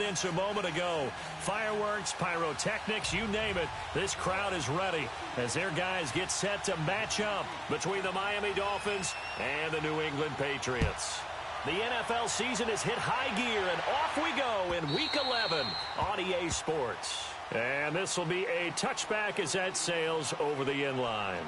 evidence a moment ago. Fireworks, pyrotechnics, you name it. This crowd is ready as their guys get set to match up between the Miami Dolphins and the New England Patriots. The NFL season has hit high gear, and off we go in Week 11 on EA Sports. And this will be a touchback as that sails over the end line.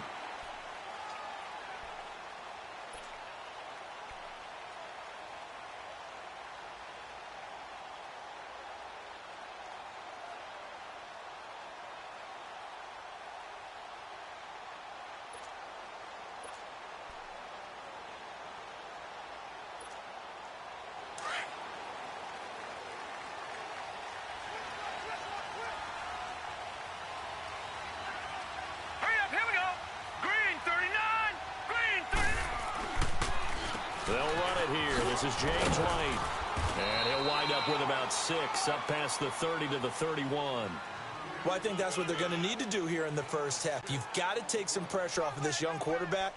They'll run it here. This is James White. And he'll wind up with about 6, up past the 30 to the 31. Well, I think that's what they're going to need to do here in the first half. You've got to take some pressure off of this young quarterback,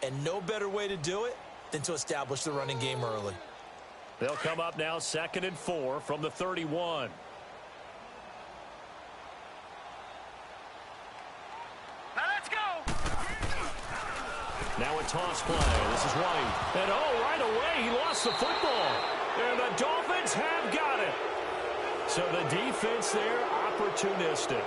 and no better way to do it than to establish the running game early. They'll come up now 2nd and 4 from the 31. Now a toss play. This is White. And right away, he lost the football. And the Dolphins have got it. So the defense there, opportunistic.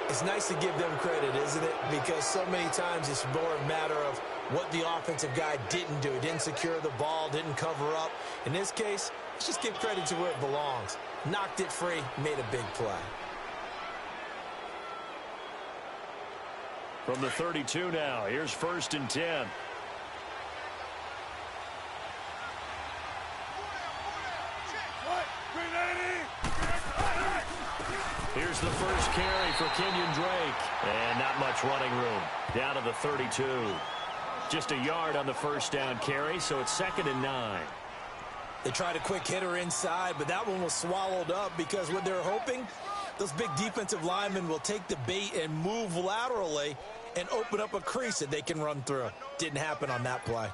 It's nice to give them credit, isn't it? Because so many times it's more a matter of what the offensive guy didn't do. Didn't secure the ball, didn't cover up. In this case, let's just give credit to where it belongs. Knocked it free, made a big play. From the 32 now, here's 1st and 10. Here's the first carry for Kenyon Drake. And not much running room. Down to the 32. Just a yard on the first down carry, so it's 2nd and 9. They tried a quick hitter inside, but that one was swallowed up because what they're hoping, those big defensive linemen will take the bait and move laterally and open up a crease that they can run through. Didn't happen on that play.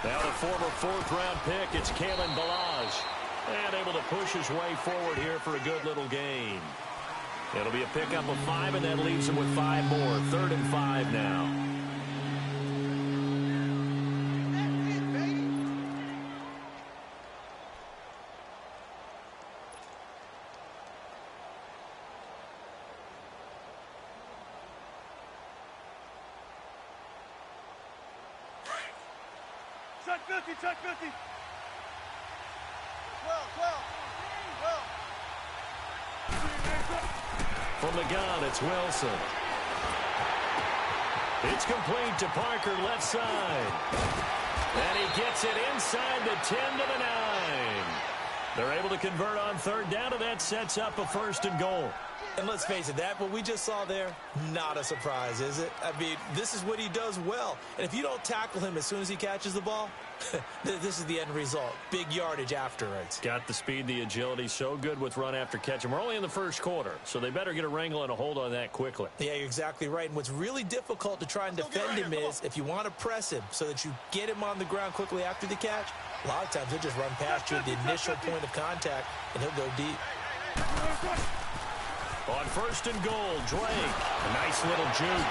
Now the former 4th-round pick, it's Kalen Balazs. And able to push his way forward here for a good little gain. It'll be a pickup of 5, and that leaves him with 5 more. 3rd and 5 now. Check 50. From the gun, it's Wilson. It's complete to Parker, left side. And he gets it inside the 10 to the 9. They're able to convert on 3rd down, and that sets up a 1st and goal. And let's face it, that what we just saw there, not a surprise, is it? I mean, this is what he does well. And if you don't tackle him as soon as he catches the ball, this is the end result. Big yardage afterwards. Got the speed, the agility, so good with run after catch. And we're only in the first quarter, so they better get a wrangle and a hold on that quickly. Yeah, you're exactly right. And what's really difficult to try and defend him is if you want to press him so that you get him on the ground quickly after the catch, a lot of times he'll just run past you at the initial point of contact, and he'll go deep. On 1st and goal, Drake. A nice little juke.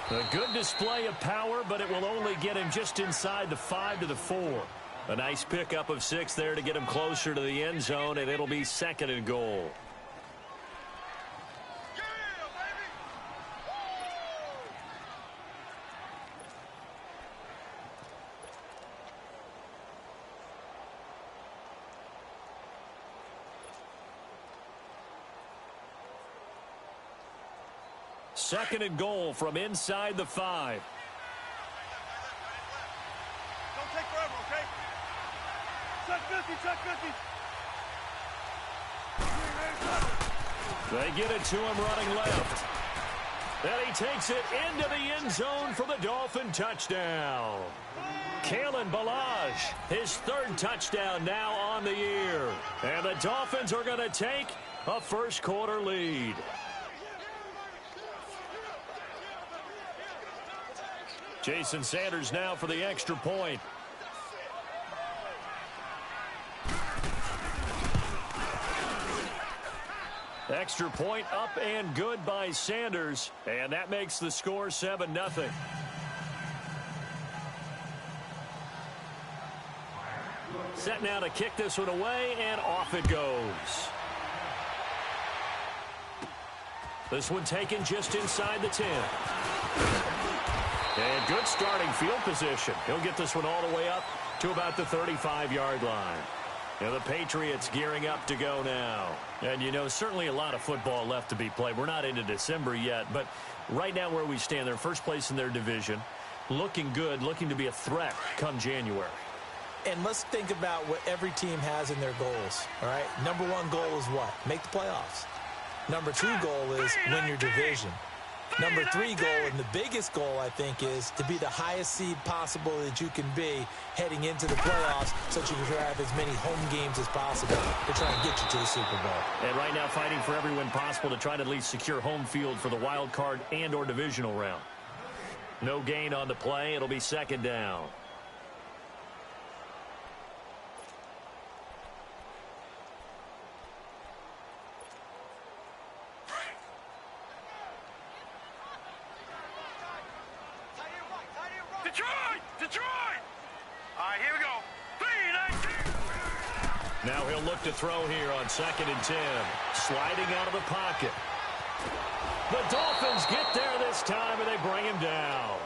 A good display of power, but it will only get him just inside the 5 to the 4. A nice pickup of 6 there to get him closer to the end zone, and it'll be 2nd and goal. Second and goal from inside the 5. Don't take forever, okay? Check 50. They get it to him running left. And he takes it into the end zone for the Dolphin touchdown. Kalen Ballage, his third touchdown now on the year. And the Dolphins are going to take a first-quarter lead. Jason Sanders now for the extra point. Extra point up and good by Sanders, and that makes the score 7-0. Set now to kick this one away, and off it goes. This one taken just inside the 10. And good starting field position. He'll get this one all the way up to about the 35-yard line. And the Patriots gearing up to go now. And, you know, certainly a lot of football left to be played. We're not into December yet, but right now where we stand, they're first place in their division. Looking good, looking to be a threat come January. And let's think about what every team has in their goals, all right? Number one goal is what? Make the playoffs. Number two goal is win your division. Number three goal, and the biggest goal, I think, is to be the highest seed possible that you can be heading into the playoffs so that you can have as many home games as possible to try and get you to the Super Bowl. And right now fighting for every win possible to try to at least secure home field for the wild card and or divisional round. No gain on the play. It'll be second down. Detroit! All right, here we go. 3-19. Now he'll look to throw here on 2nd and 10. Sliding out of the pocket. The Dolphins get there this time, and they bring him down.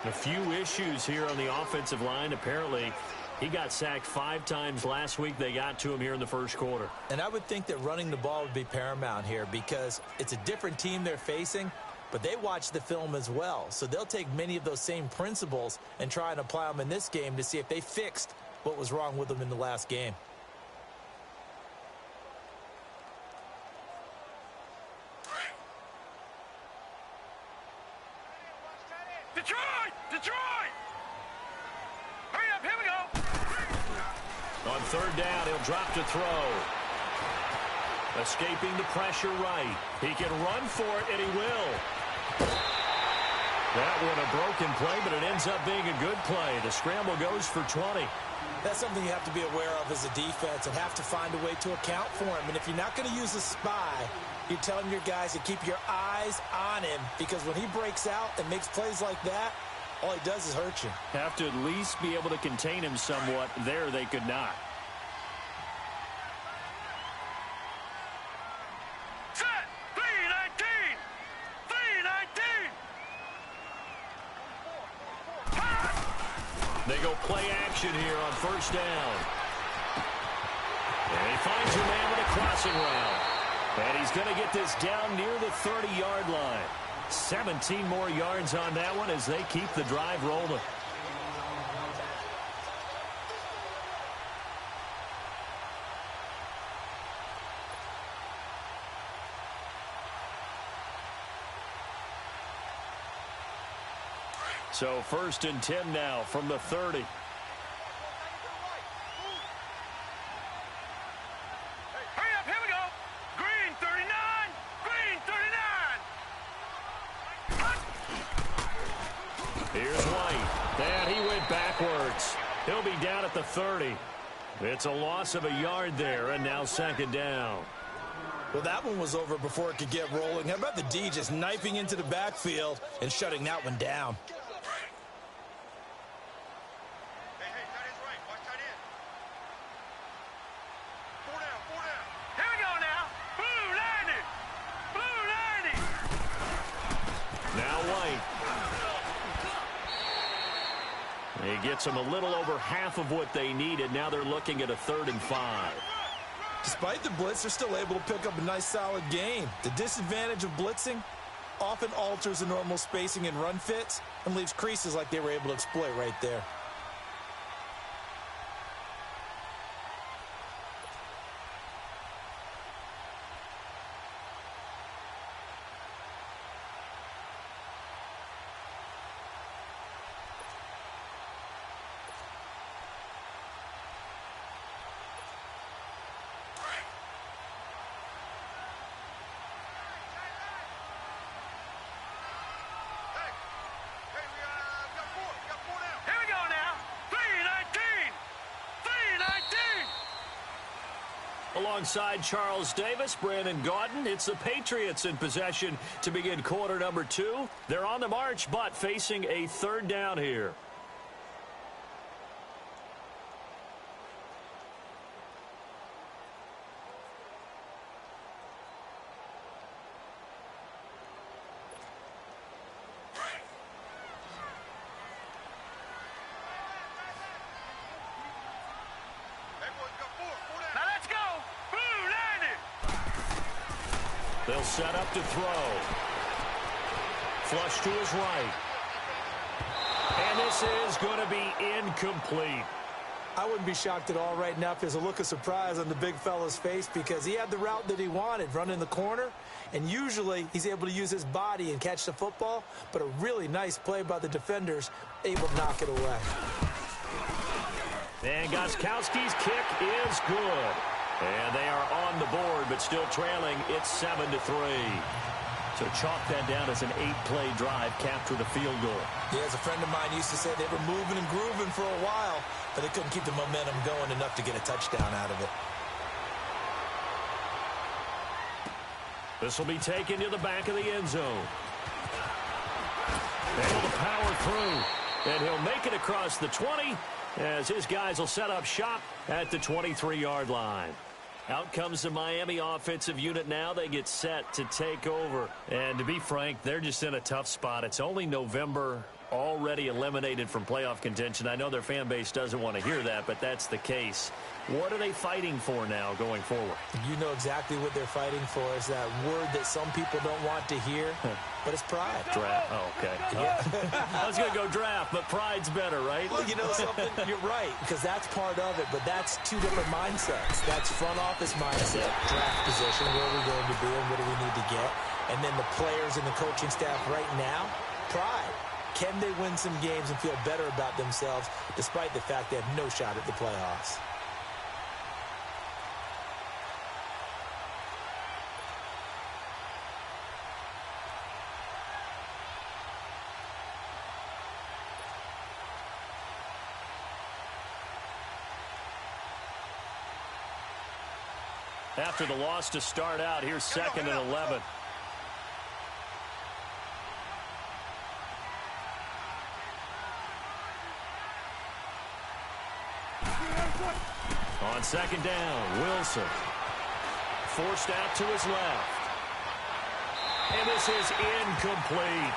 A few issues here on the offensive line. Apparently, he got sacked 5 times last week. They got to him here in the first quarter. And I would think that running the ball would be paramount here because it's a different team they're facing, but they watch the film as well. So they'll take many of those same principles and try and apply them in this game to see if they fixed what was wrong with them in the last game. Detroit! Hurry up, here we go. On 3rd down, he'll drop to throw. Escaping the pressure right. He can run for it, and he will. That one a broken play, but it ends up being a good play. The scramble goes for 20. That's something you have to be aware of as a defense and have to find a way to account for him. And if you're not going to use a spy, you're telling your guys to keep your eyes on him because when he breaks out and makes plays like that, all he does is hurt you. Have to at least be able to contain him somewhat. There they could not. Set! 3-19! 3-19! They go play action here on 1st down. And he finds your man with a crossing route. And he's going to get this down near the 30-yard line. 17 more yards on that one as they keep the drive rolling. So 1st and 10 now from the 30. Hurry up, here we go. Green 39! Green 39! Here's White. And he went backwards. He'll be down at the 30. It's a loss of a yard there, and now 2nd down. Well, that one was over before it could get rolling. How about the D just knifing into the backfield and shutting that one down? Hey, tight end's right. Watch tight end. 4 down, 4 down. Here we go now. Blue 90! Blue 90! Now White. He gets them a little over half of what they needed. Now they're looking at a 3rd and 5. Despite the blitz, they're still able to pick up a nice, solid game. The disadvantage of blitzing often alters the normal spacing and run fits and leaves creases like they were able to exploit right there. alongside Charles Davis, Brandon Gaudin. It's the Patriots in possession to begin quarter number 2. They're on the march, but facing a third down here. They'll set up to throw. Flush to his right. And this is going to be incomplete. I wouldn't be shocked at all right now if there's a look of surprise on the big fella's face because he had the route that he wanted, running the corner, and usually he's able to use his body and catch the football, but a really nice play by the defenders, able to knock it away. And Gostkowski's kick is good. And they are on the board, but still trailing. It's 7-3. So chalk that down as an 8-play drive, capped with a field goal. Yeah, as a friend of mine used to say, they were moving and grooving for a while, but they couldn't keep the momentum going enough to get a touchdown out of it. This will be taken to the back of the end zone. Able to power through, and he'll make it across the 20 as his guys will set up shop at the 23-yard line. Out comes the Miami offensive unit now. They get set to take over. And to be frank, they're just in a tough spot. It's only November, already eliminated from playoff contention. I know their fan base doesn't want to hear that, but that's the case. What are they fighting for now going forward? You know exactly what they're fighting for. Is that word that some people don't want to hear, but it's pride. Draft. Oh, okay. Yeah. I was going to go draft, but pride's better, right? Well, you know something? You're right, because that's part of it, but that's two different mindsets. That's front office mindset, draft position, where are we going to be and what do we need to get? And then the players and the coaching staff right now, pride. Can they win some games and feel better about themselves despite the fact they have no shot at the playoffs? After the loss to start out, here's 2nd and 11. On 2nd down, Wilson. Forced out to his left. And this is incomplete.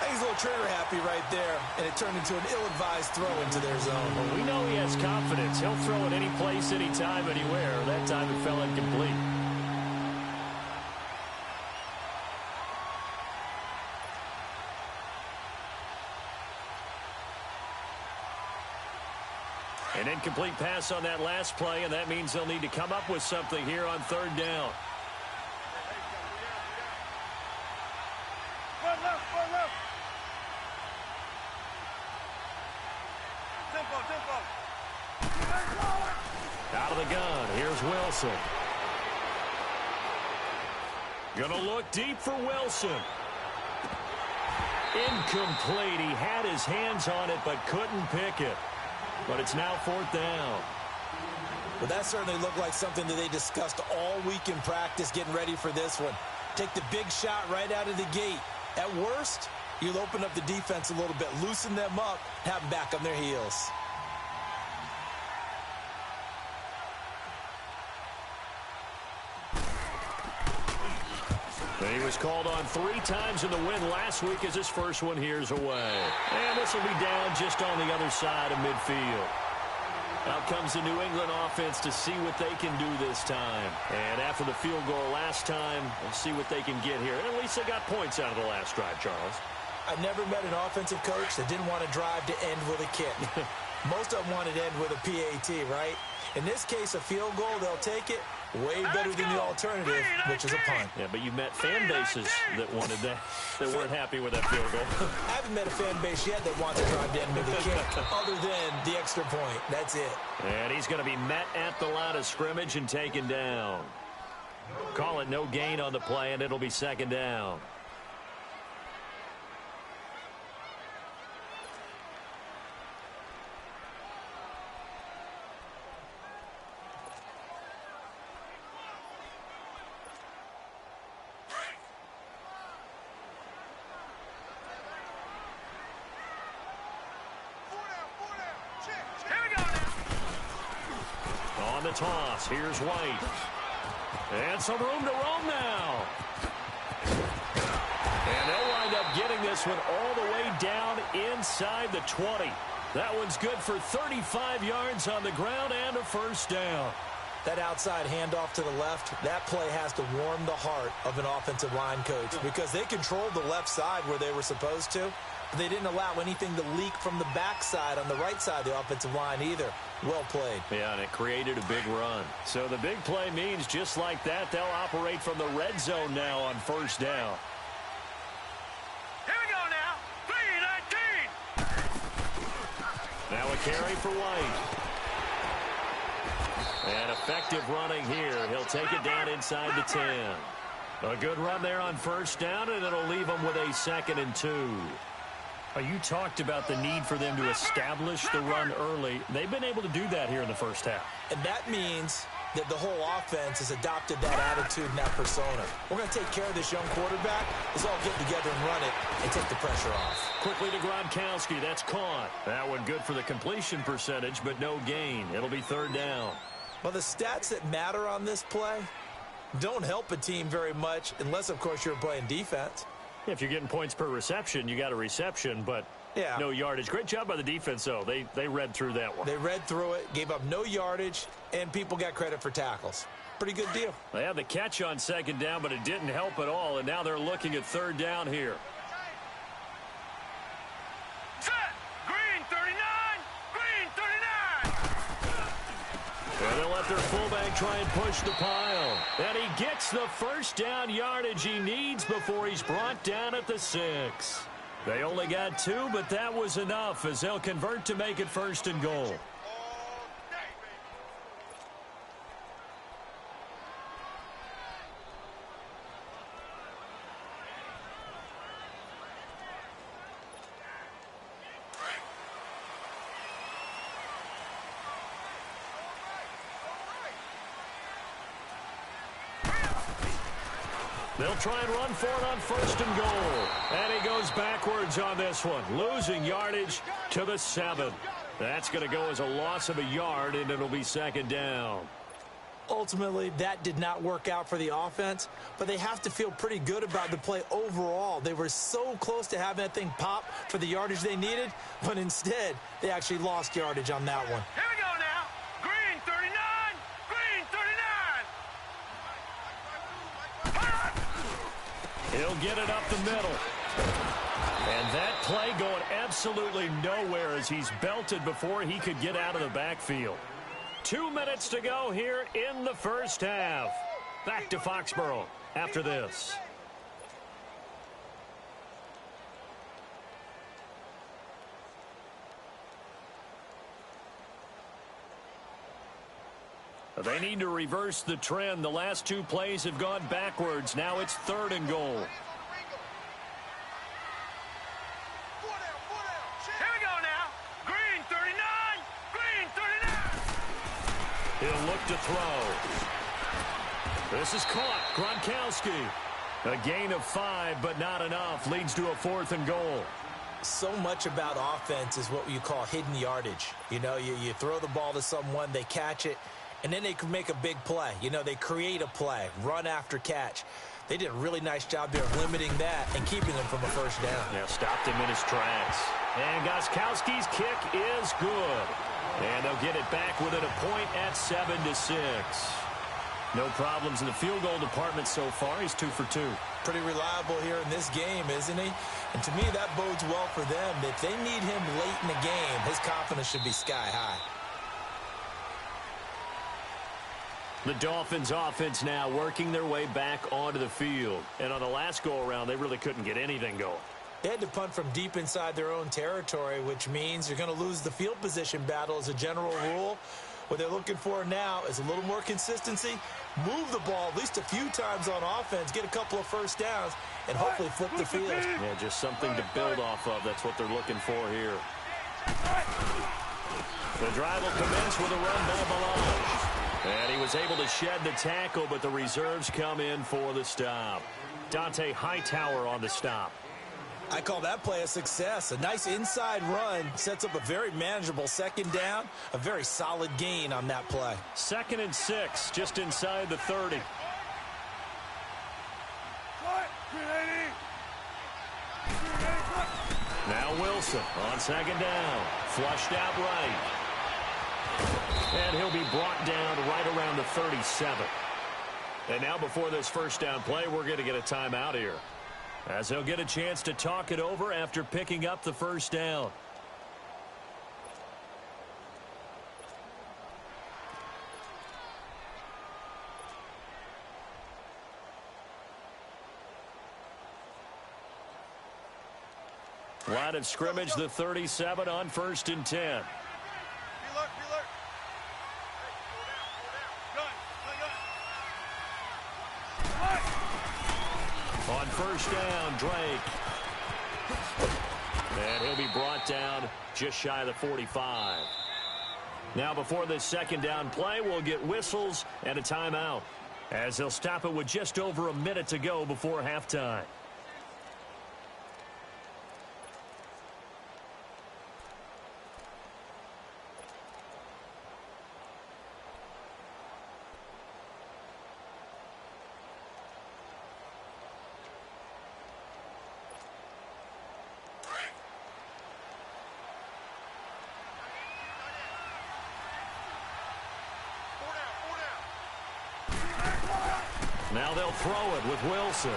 He's a little trigger happy right there, and it turned into an ill-advised throw into their zone. Well, we know he has confidence. He'll throw it any place, anytime, anywhere. That time it fell incomplete. An incomplete pass on that last play, and that means they'll need to come up with something here on 3rd down. Out of the gun, here's Wilson. Gonna look deep for Wilson. Incomplete. He had his hands on it, but couldn't pick it. But it's now 4th down. Well, that certainly looked like something that they discussed all week in practice getting ready for this one. Take the big shot right out of the gate. At worst, you'll open up the defense a little bit, loosen them up, have them back on their heels. He was called on 3 times in the win last week as his first one here's away. And this will be down just on the other side of midfield. Out comes the New England offense to see what they can do this time. And after the field goal last time, we'll see what they can get here. And at least they got points out of the last drive, Charles. I've never met an offensive coach that didn't want to drive to end with a kick. Most of them wanted to end with a PAT, right? In this case, a field goal, they'll take it. Way better than the alternative, which is a punt. Yeah, but you met fan bases that wanted that, that weren't happy with that field goal. I haven't met a fan base yet that wants to drive to end with a kick, other than the extra point. That's it. And he's going to be met at the line of scrimmage and taken down. Call it no gain on the play, and it'll be 2nd down. On the toss, here's White. And some room to roam now. And they'll wind up getting this one all the way down inside the 20. That one's good for 35 yards on the ground and a first down. That outside handoff to the left, that play has to warm the heart of an offensive line coach because they controlled the left side where they were supposed to, but they didn't allow anything to leak from the backside on the right side of the offensive line either. Well played. Yeah, and it created a big run. So the big play means just like that, they'll operate from the red zone now on first down. Here we go now. 3-19. Now a carry for White. And effective running here. He'll take it down inside the 10. A good run there on first down, and it'll leave them with a 2nd and 2. You talked about the need for them to establish the run early. They've been able to do that here in the first half. And that means that the whole offense has adopted that attitude and that persona. We're going to take care of this young quarterback. Let's all get together and run it and take the pressure off. Quickly to Gronkowski. That's caught. That one good for the completion percentage, but no gain. It'll be 3rd down. Well, the stats that matter on this play don't help a team very much unless, of course, you're playing defense. If you're getting points per reception, you got a reception, but no yardage. Great job by the defense, though. They read through that one. They read through it, gave up no yardage, and people got credit for tackles. Pretty good deal. They had the catch on 2nd down, but it didn't help at all, and now they're looking at 3rd down here. Set. Green 39. Green 39. And they'll let their fullback try and push the pile. And he gets the first down yardage he needs before he's brought down at the 6. They only got 2, but that was enough as they'll convert to make it 1st and goal. They'll try and run for it on 1st and goal. And he goes backwards on this one, losing yardage to the 7. That's going to go as a loss of a yard, and it'll be 2nd down. Ultimately, that did not work out for the offense, but they have to feel pretty good about the play overall. They were so close to having that thing pop for the yardage they needed, but instead, they actually lost yardage on that one. Here we go now. Green 39. Green 39. He'll get it up the middle. And that play going absolutely nowhere as he's belted before he could get out of the backfield. 2 minutes to go here in the first half. Back to Foxborough after this. They need to reverse the trend. The last 2 plays have gone backwards. Now it's 3rd and goal. Here we go now. Green 39. Green 39. He'll look to throw. This is caught. Gronkowski. A gain of 5, but not enough. Leads to a 4th and goal. So much about offense is what you call hidden yardage. You know, you throw the ball to someone, they catch it, and then they can make a big play. You know, they create a play, run after catch. They did a really nice job there of limiting that and keeping them from a first down. Yeah, stopped him in his tracks. And Gostkowski's kick is good. And they'll get it back within a point at 7-6. No problems in the field goal department so far. He's 2 for 2. Pretty reliable here in this game, isn't he? And to me, that bodes well for them. If they need him late in the game, his confidence should be sky high. The Dolphins offense now working their way back onto the field. And on the last go-around, they really couldn't get anything going. They had to punt from deep inside their own territory, which means you're going to lose the field position battle as a general rule. What they're looking for now is a little more consistency, move the ball at least a few times on offense, get a couple of first downs, and hopefully flip the field. Yeah, just something to build off of. That's what they're looking for here. The drive will commence with a run by Balaj. And he was able to shed the tackle, but the reserves come in for the stop. Dante Hightower on the stop. I call that play a success. A nice inside run sets up a very manageable second down, a very solid gain on that play. 2nd and 6, just inside the 30. Now Wilson on 2nd down. Flushed out right. And he'll be brought down right around the 37. And now before this first down play, we're going to get a timeout here, as they'll get a chance to talk it over after picking up the first down. Line of scrimmage, the 37 on 1st and 10. On 1st down, Drake. And he'll be brought down just shy of the 45. Now before this second down play, we'll get whistles and a timeout, as they'll stop it with just over a minute to go before halftime. Now they'll throw it with Wilson.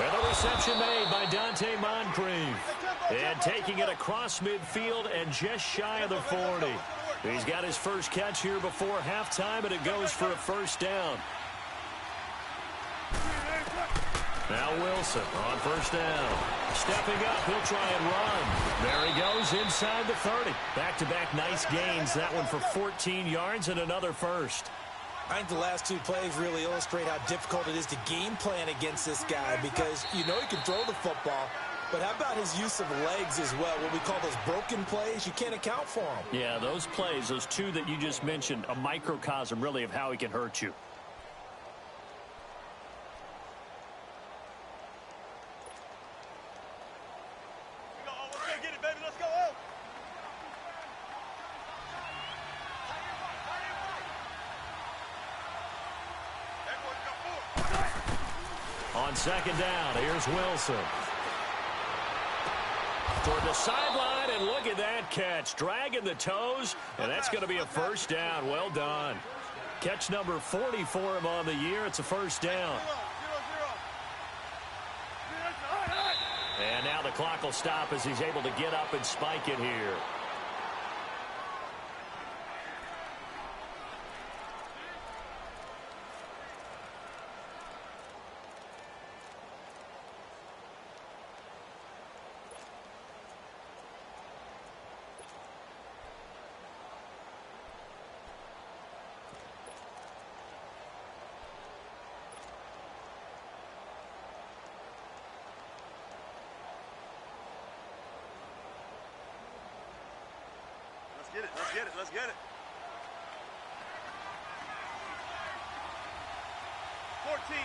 And the reception made by Dante Moncrief. And taking it across midfield and just shy of the 40. He's got his first catch here before halftime, and it goes for a first down. Now Wilson on 1st down. Stepping up, he'll try and run. There he goes inside the 30. Back-to-back nice gains. That one for 14 yards and another first. I think the last two plays really illustrate how difficult it is to game plan against this guy, because you know he can throw the football, but how about his use of legs as well? What we call those broken plays, you can't account for them. Yeah, those plays, those two that you just mentioned, a microcosm really of how he can hurt you. On 2nd down, here's Wilson. Toward the sideline, and look at that catch. Dragging the toes, and that's going to be a first down. Well done. Catch number 40 for him on the year. It's a first down. And now the clock will stop as he's able to get up and spike it here. Let's get it. 14.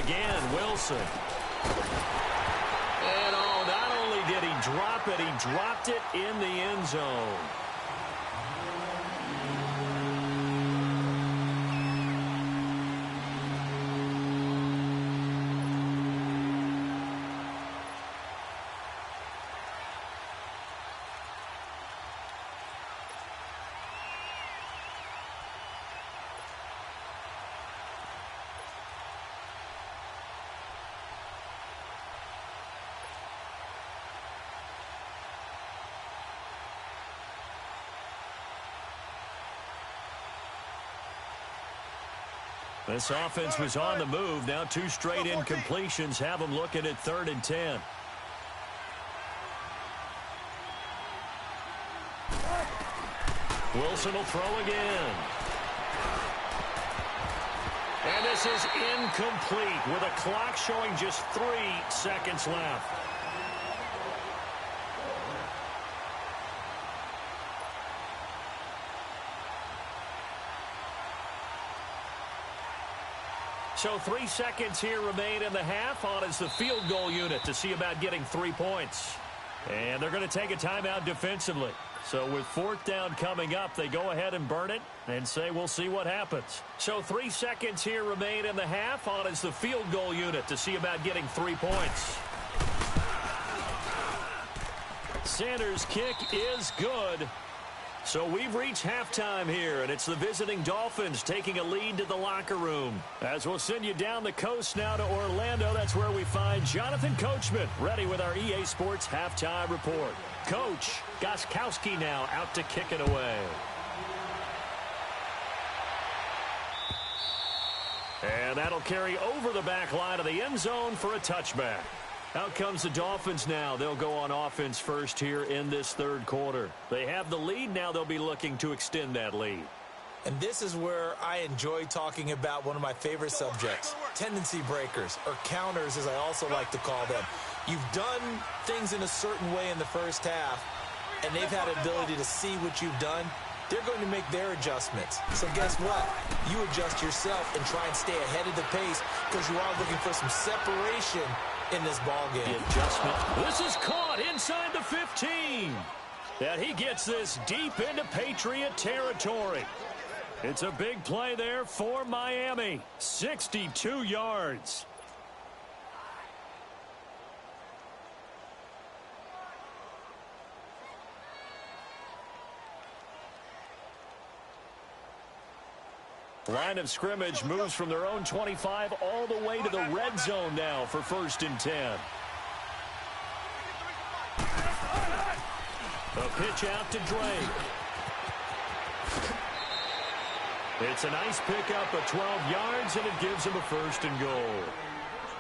Again, Wilson. And not only did he drop it, he dropped it in the end zone. This offense was on the move. Now 2 straight incompletions have them looking at 3rd and 10. Wilson will throw again. And this is incomplete with a clock showing just 3 seconds left. So 3 seconds here remain in the half. On is the field goal unit to see about getting 3 points. And they're going to take a timeout defensively. So with 4th down coming up, they go ahead and burn it and say we'll see what happens. So 3 seconds here remain in the half. On is the field goal unit to see about getting 3 points. Sanders' kick is good. So we've reached halftime here, and it's the visiting Dolphins taking a lead to the locker room. As we'll send you down the coast now to Orlando, that's where we find Jonathan Coachman ready with our EA Sports halftime report. Coach Gostkowski now out to kick it away. And that'll carry over the back line of the end zone for a touchback. Out comes the Dolphins now. They'll go on offense first here in this 3rd quarter. They have the lead. Now they'll be looking to extend that lead. And this is where I enjoy talking about one of my favorite subjects, tendency breakers, or counters as I also like to call them. You've done things in a certain way in the first half, and they've had an ability to see what you've done. They're going to make their adjustments. So guess what? You adjust yourself and try and stay ahead of the pace because you are looking for some separation in this ball game. The adjustment. This is caught inside the 15. And he gets this deep into Patriot territory. It's a big play there for Miami. 62 yards. Line of scrimmage moves from their own 25 all the way to the red zone now for 1st and 10. A pitch out to Drake. It's a nice pickup of 12 yards, and it gives him a 1st and goal.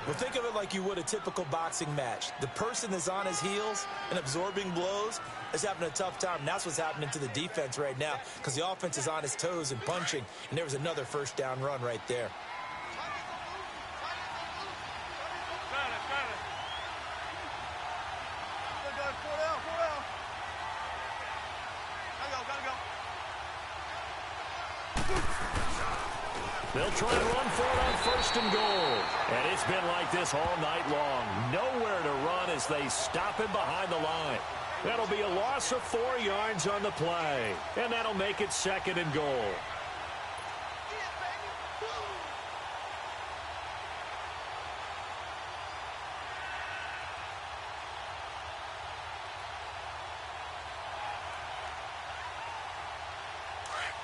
Well, think of it like you would a typical boxing match. The person that's on his heels and absorbing blows is having a tough time. And that's what's happening to the defense right now because the offense is on his toes and punching. And there was another 1st down run right there. They'll try and run for it on 1st and goal. And it's been like this all night long. Nowhere to run as they stop him behind the line. That'll be a loss of 4 yards on the play. And that'll make it 2nd and goal.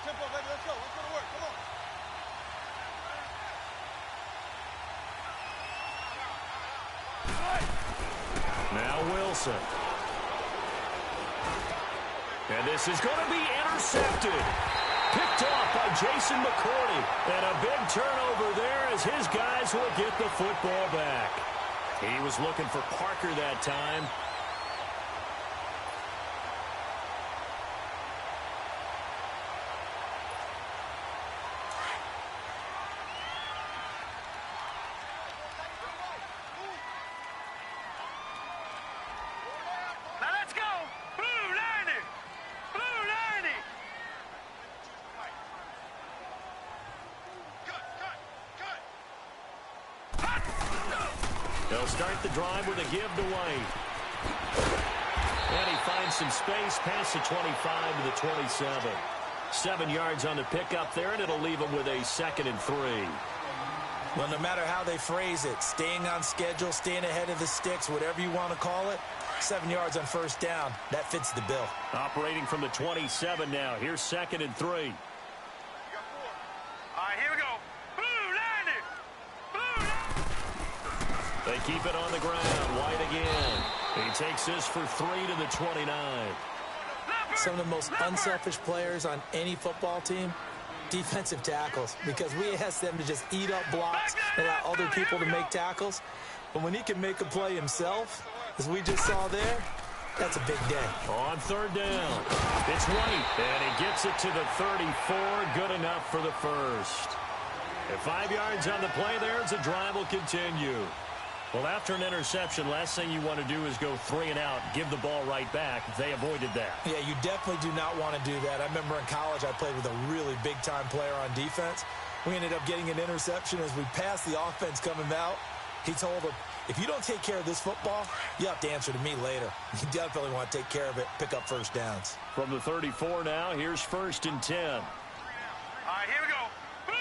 Tempo, baby, let's go. Let's go to work. Come on. Now Wilson. And this is going to be intercepted. Picked off by Jason McCourty. And a big turnover there as his guys will get the football back. He was looking for Parker that time. Now let's go. Blue 90. Blue 90. They'll start the drive with a give to White. And he finds some space past the 25 to the 27. 7 yards on the pickup there, and it'll leave him with a 2nd and 3. Well, no matter how they phrase it, staying on schedule, staying ahead of the sticks, whatever you want to call it, 7 yards on 1st down, that fits the bill. Operating from the 27 now. Here's 2nd and 3. All right, here we go. Blue 90. Blue 90. They keep it on the ground. White again. He takes this for 3 to the 29. Some of the most unselfish players on any football team, defensive tackles, because we ask them to just eat up blocks and allow other people to make tackles. But when he can make a play himself, as we just saw there, that's a big day. On 3rd down, it's White, and he gets it to the 34. Good enough for the 1st. At 5 yards on the play there, as the drive will continue. Well, after an interception, last thing you want to do is go 3 and out, give the ball right back. They avoided that. Yeah, you definitely do not want to do that. I remember in college I played with a really big-time player on defense. We ended up getting an interception as we passed the offense coming out. He told them, if you don't take care of this football, you have to answer to me later. You definitely want to take care of it, pick up first downs. From the 34 now, here's 1st and 10. All right, here we go. Blue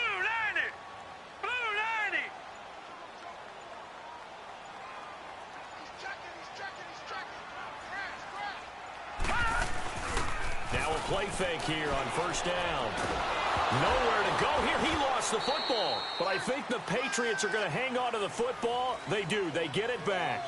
90. Blue 90. He's checking. Now a play fake here on 1st down. Nowhere to go here. He lost the football. But I think the Patriots are going to hang on to the football. They do. They get it back.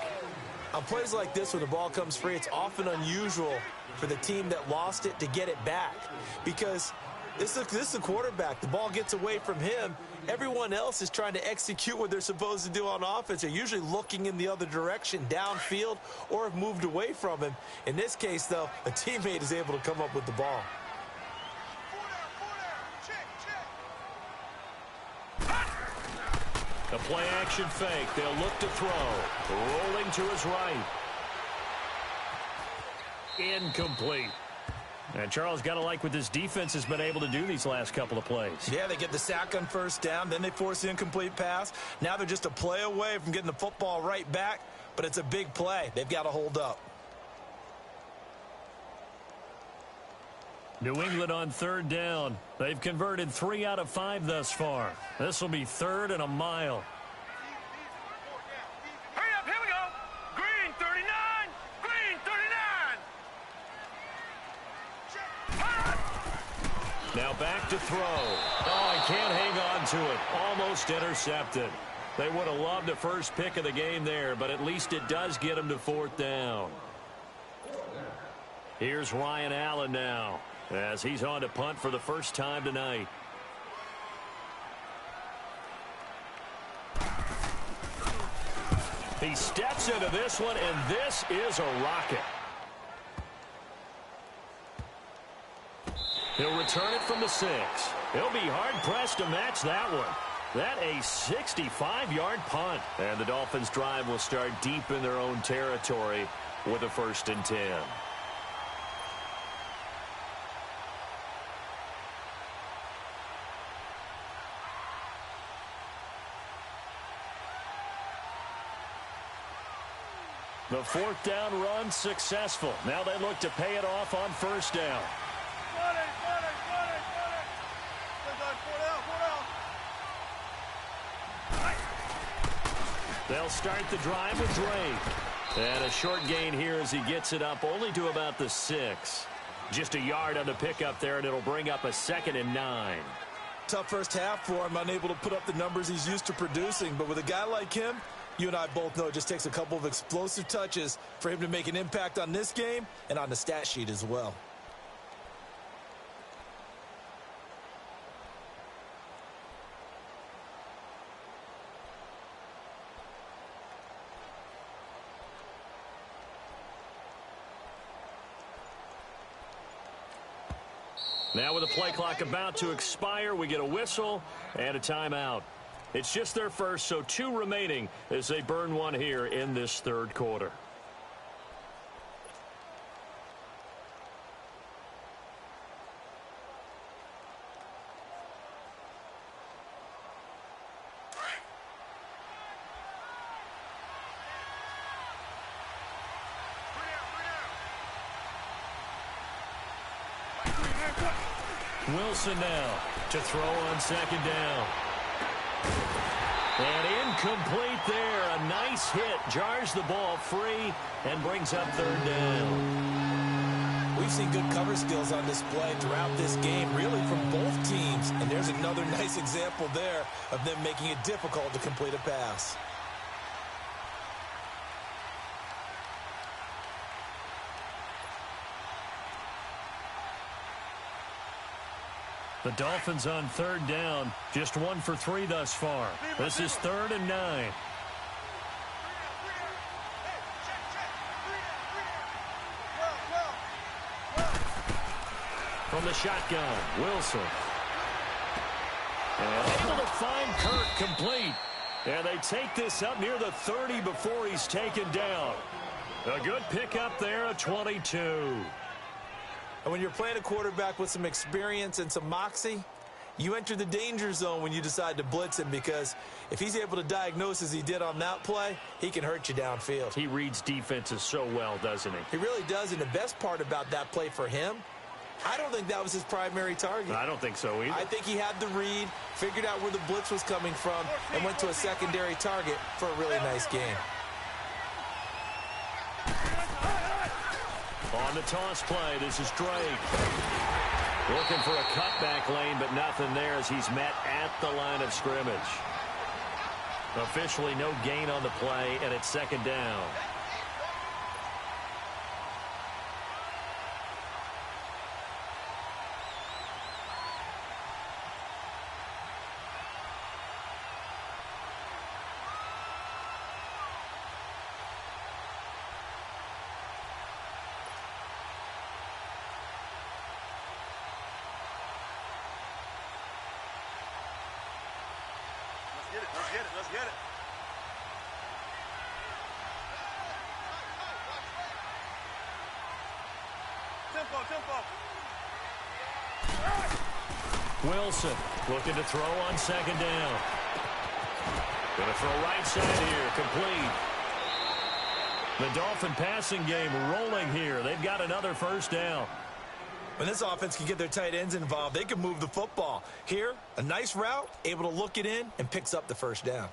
On plays like this where the ball comes free, it's often unusual for the team that lost it to get it back. Because this is a quarterback. The ball gets away from him. Everyone else is trying to execute what they're supposed to do on offense. They're usually looking in the other direction, downfield, or have moved away from him. In this case, though, a teammate is able to come up with the ball. A play-action fake. They'll look to throw. Rolling to his right. Incomplete. And Charles, got to like what this defense has been able to do these last couple of plays. Yeah, they get the sack on 1st down, then they force the incomplete pass. Now they're just a play away from getting the football right back, but it's a big play. They've got to hold up. New England on 3rd down. They've converted 3 out of 5 thus far. This will be 3rd and a mile. Hurry up, here we go. Green 39. Green 39. Now back to throw. Oh, he can't hang on to it. Almost intercepted. They would have loved the first pick of the game there, but at least it does get him to 4th down. Here's Ryan Allen now, as he's on to punt for the first time tonight. He steps into this one, and this is a rocket. He'll return it from the 6. He'll be hard-pressed to match that one. That a 65-yard punt. And the Dolphins' drive will start deep in their own territory with a 1st and 10. The 4th down run successful. Now they look to pay it off on 1st down. They'll start the drive with Drake. And a short gain here as he gets it up only to about the 6. Just a yard on the pickup there, and it'll bring up a 2nd and 9. Tough first half for him, unable to put up the numbers he's used to producing. But with a guy like him, you and I both know it just takes a couple of explosive touches for him to make an impact on this game and on the stat sheet as well. Now with the play clock about to expire, we get a whistle and a timeout. It's just their first, so 2 remaining as they burn one here in this 3rd quarter. Wilson now to throw on 2nd down. And incomplete there. A nice hit. Jars the ball free and brings up 3rd down. We've seen good cover skills on display throughout this game, really from both teams. And there's another nice example there of them making it difficult to complete a pass. The Dolphins on 3rd down, just 1 for 3 thus far. This is 3rd and 9. From the shotgun, Wilson. And able to find Kirk complete. And they take this up near the 30 before he's taken down. A good pickup there, a 22. And when you're playing a quarterback with some experience and some moxie, You enter the danger zone when you decide to blitz him, because if he's able to diagnose as he did on that play, he can hurt you downfield. He reads defenses so well, doesn't he? He really does, and the best part about that play for him, I don't think that was his primary target. I don't think so either. I think he had the read, figured out where the blitz was coming from, and went to a secondary target for a really nice game. On the toss play, this is Drake. Looking for a cutback lane, but nothing there as he's met at the line of scrimmage. Officially no gain on the play, and it's second down. Let's get it. Tempo. Wilson looking to throw on second down. Going to throw right side here, complete. The Dolphin passing game rolling here. They've got another first down. When this offense can get their tight ends involved, they can move the football. Here, a nice route, able to look it in, and picks up the first down.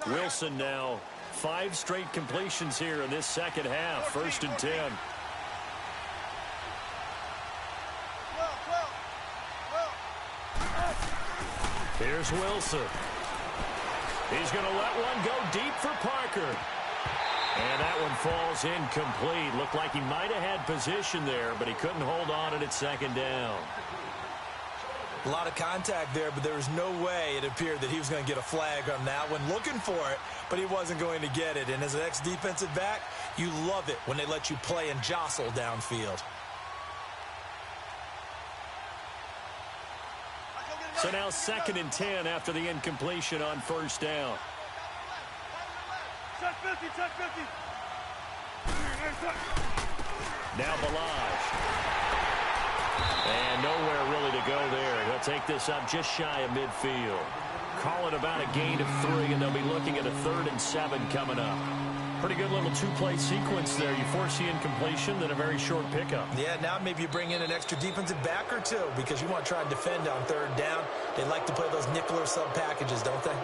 Wilson now 5 straight completions here in this second half. First and 10. Here's Wilson. He's going to let one go deep for Parker. And that one falls incomplete. Looked like he might have had position there, but he couldn't hold on at second down. A lot of contact there, but there was no way it appeared that he was going to get a flag on that one. Looking for it, but he wasn't going to get it. And as an ex-defensive back, you love it when they let you play and jostle downfield. So now second and 10 after the incompletion on first down. Check 50. Now Balaj. And nowhere really to go there. He'll take this up just shy of midfield. Call it about a gain of 3, and they'll be looking at a 3rd and 7 coming up. Pretty good little 2-play sequence there. You force the incompletion, then a very short pickup. Yeah, now maybe you bring in an extra defensive back or two because you want to try and defend on 3rd down. They like to play those nickel or sub packages, don't they?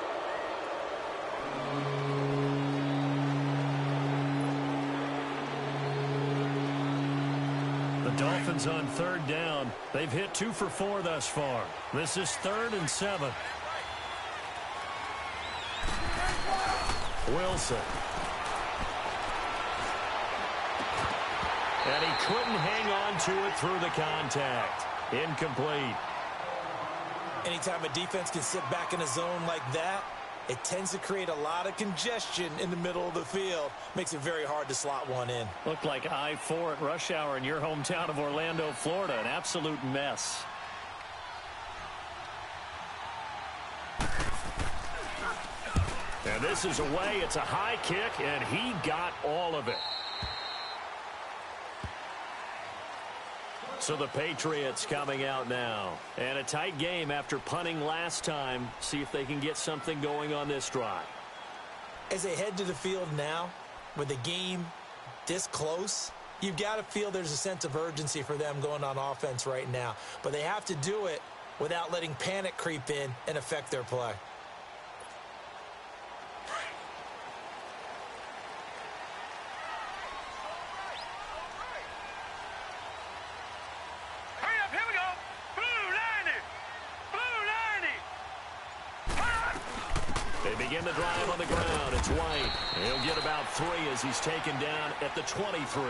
The Dolphins on 3rd down. They've hit 2 for 4 thus far. This is 3rd and 7. Wilson. And he couldn't hang on to it through the contact. Incomplete. Anytime a defense can sit back in a zone like that, it tends to create a lot of congestion in the middle of the field. Makes it very hard to slot one in. Looked like I-4 at rush hour in your hometown of Orlando, Florida. An absolute mess. And this is away. It's a high kick, and he got all of it. So the Patriots coming out now. And a tight game after punting last time. See if they can get something going on this drive. As they head to the field now, with the game this close, you've got to feel there's a sense of urgency for them going on offense right now. But they have to do it without letting panic creep in and affect their play. Begin the drive on the ground. It's White. He'll get about 3 as he's taken down at the 23.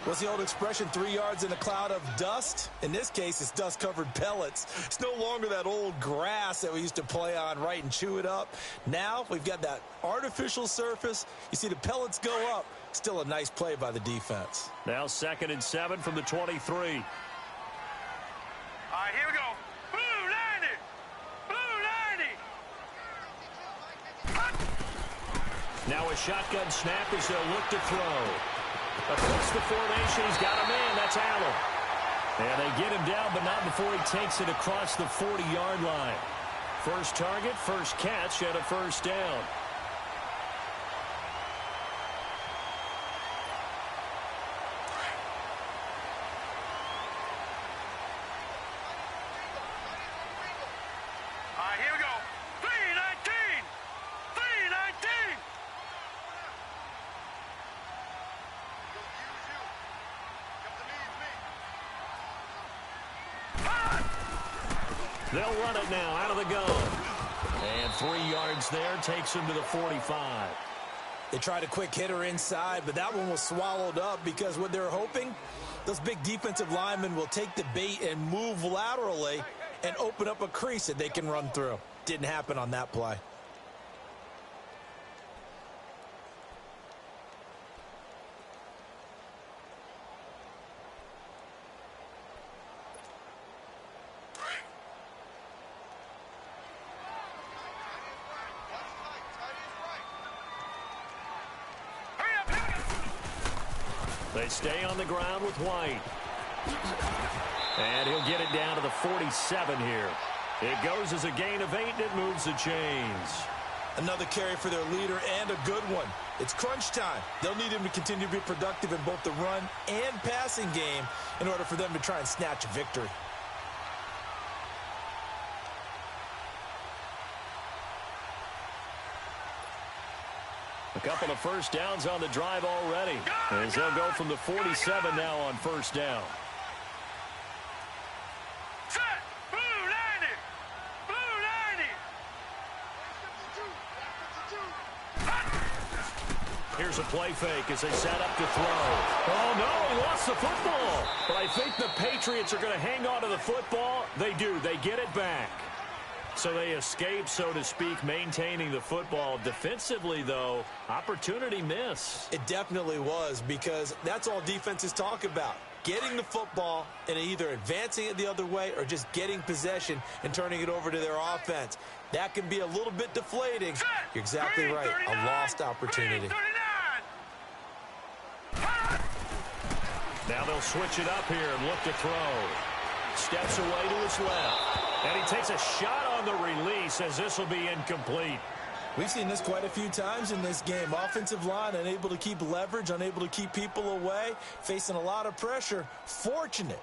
What's the old expression, 3 yards in a cloud of dust? In this case, it's dust-covered pellets. It's no longer that old grass that we used to play on, right, and chew it up. Now we've got that artificial surface. You see the pellets go up. Still a nice play by the defense. Now 2nd and 7 from the 23. right, here we go. Blue 90. Blue 90. Now a shotgun snap as they'll look to throw. Across the formation, he's got a man. That's Allen. And they get him down, but not before he takes it across the 40-yard line. First target, first catch, and a first down. All right, here we go. 319. 319. They'll run it now out of the gun. And 3 yards there takes him to the 45. They tried a quick hitter inside, but that one was swallowed up because what they're hoping, those big defensive linemen will take the bait and move laterally and open up a crease that they can run through. Didn't happen on that play. They stay on the ground with White. And he'll get it down to the 47 here. It goes as a gain of 8, and it moves the chains. Another carry for their leader and a good one. It's crunch time. They'll need him to continue to be productive in both the run and passing game in order for them to try and snatch a victory. A couple of first downs on the drive already, as they'll go from the 47 now on first down. Set. Blue 90. Blue 90. Here's a play fake as they set up to throw. Oh, no, he lost the football. But I think the Patriots are going to hang on to the football. They do. They get it back. So they escape, so to speak, maintaining the football. Defensively, though, opportunity miss. It definitely was, because that's all defenses talk about. Getting the football and either advancing it the other way or just getting possession and turning it over to their offense. That can be a little bit deflating. You're exactly right. A lost opportunity. Now they'll switch it up here and look to throw. Steps away to his left. And he takes a shot on the release as this will be incomplete. We've seen this quite a few times in this game. Offensive line unable to keep leverage, unable to keep people away, facing a lot of pressure. Fortunate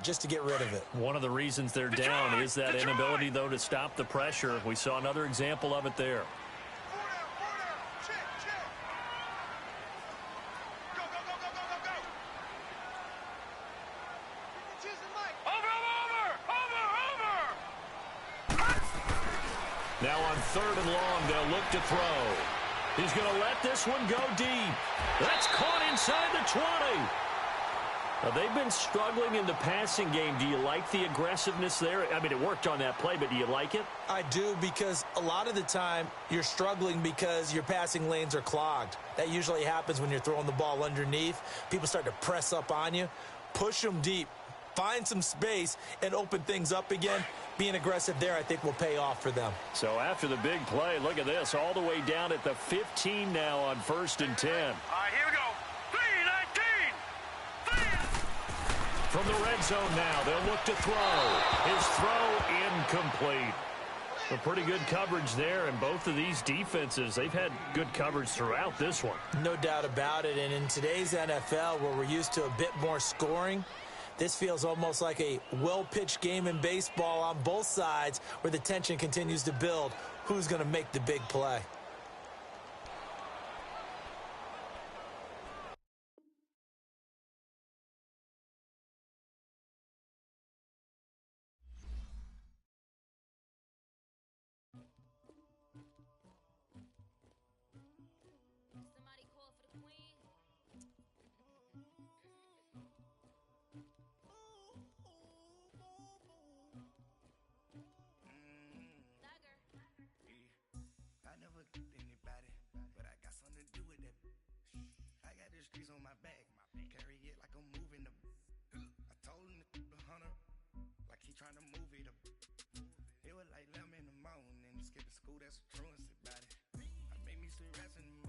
just to get rid of it. One of the reasons they're down is that inability, though, to stop the pressure. We saw another example of it there. Now on 3rd and long, they'll look to throw. He's going to let this one go deep. That's caught inside the 20. Now, they've been struggling in the passing game. Do you like the aggressiveness there? I mean, it worked on that play, but do you like it? I do, because a lot of the time you're struggling because your passing lanes are clogged. That usually happens when you're throwing the ball underneath. People start to press up on you. Push them deep. Find some space and open things up again. Being aggressive there, I think, will pay off for them. So after the big play, look at this, all the way down at the 15 now on 1st and 10. All right, here we go. 319. From the red zone now, they'll look to throw. His throw incomplete. A pretty good coverage there, and both of these defenses, they've had good coverage throughout this one. No doubt about it, and in today's NFL, where we're used to a bit more scoring, this feels almost like a well-pitched game in baseball on both sides where the tension continues to build. Who's going to make the big play? Ooh, that's a truancy body. I make me some rats in the